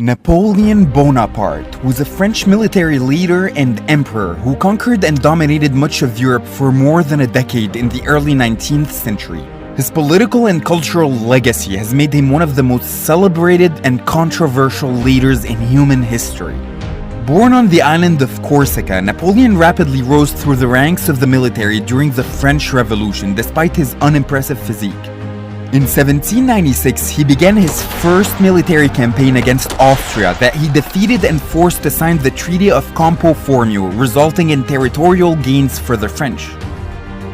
Napoleon Bonaparte was a French military leader and emperor who conquered and dominated much of Europe for more than a decade in the early 19th century. His political and cultural legacy has made him one of the most celebrated and controversial leaders in human history. Born on the island of Corsica, Napoleon rapidly rose through the ranks of the military during the French Revolution despite his unimpressive physique. In 1796, he began his first military campaign against Austria that he defeated and forced to sign the Treaty of Campo Formio, resulting in territorial gains for the French.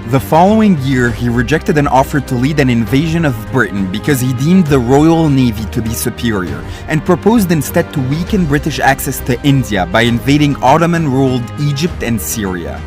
The following year, he rejected an offer to lead an invasion of Britain because he deemed the Royal Navy to be superior, and proposed instead to weaken British access to India by invading Ottoman-ruled Egypt and Syria.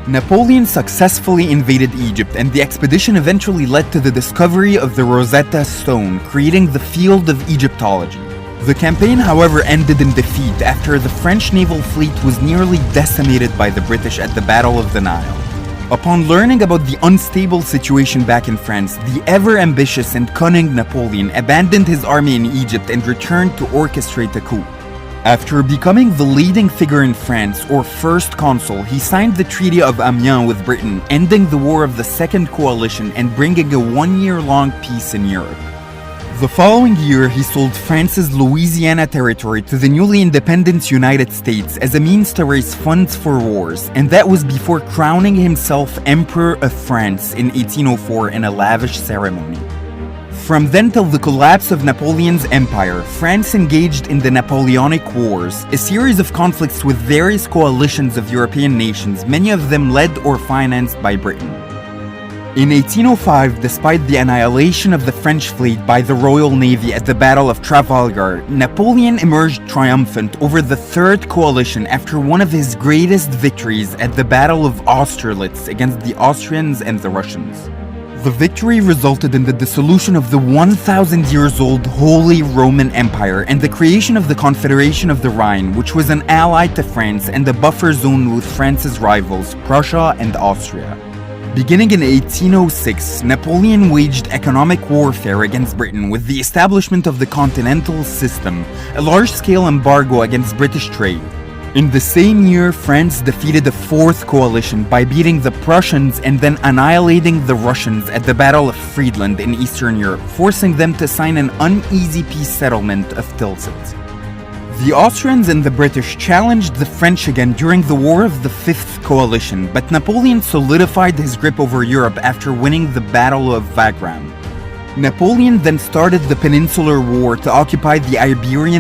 Napoleon successfully invaded Egypt, and the expedition eventually led to the discovery of the Rosetta Stone, creating the field of Egyptology. The campaign, however, ended in defeat after the French naval fleet was nearly decimated by the British at the Battle of the Nile. Upon learning about the unstable situation back in France, the ever-ambitious and cunning Napoleon abandoned his army in Egypt and returned to orchestrate a coup. After becoming the leading figure in France, or first consul, he signed the Treaty of Amiens with Britain, ending the War of the Second Coalition and bringing a one-year-long peace in Europe. The following year, he sold France's Louisiana territory to the newly independent United States as a means to raise funds for wars, and that was before crowning himself Emperor of France in 1804 in a lavish ceremony. From then till the collapse of Napoleon's empire, France engaged in the Napoleonic Wars, a series of conflicts with various coalitions of European nations, many of them led or financed by Britain. In 1805, despite the annihilation of the French fleet by the Royal Navy at the Battle of Trafalgar, Napoleon emerged triumphant over the Third Coalition after one of his greatest victories at the Battle of Austerlitz against the Austrians and the Russians. The victory resulted in the dissolution of the 1,000 years old Holy Roman Empire and the creation of the Confederation of the Rhine, which was an ally to France and a buffer zone with France's rivals, Prussia and Austria. Beginning in 1806, Napoleon waged economic warfare against Britain with the establishment of the Continental System, a large-scale embargo against British trade. In the same year, France defeated the Fourth Coalition by beating the Prussians and then annihilating the Russians at the Battle of Friedland in Eastern Europe, forcing them to sign an uneasy peace settlement of Tilsit. The Austrians and the British challenged the French again during the War of the Fifth Coalition, but Napoleon solidified his grip over Europe after winning the Battle of Wagram. Napoleon then started the Peninsular War to occupy the Iberian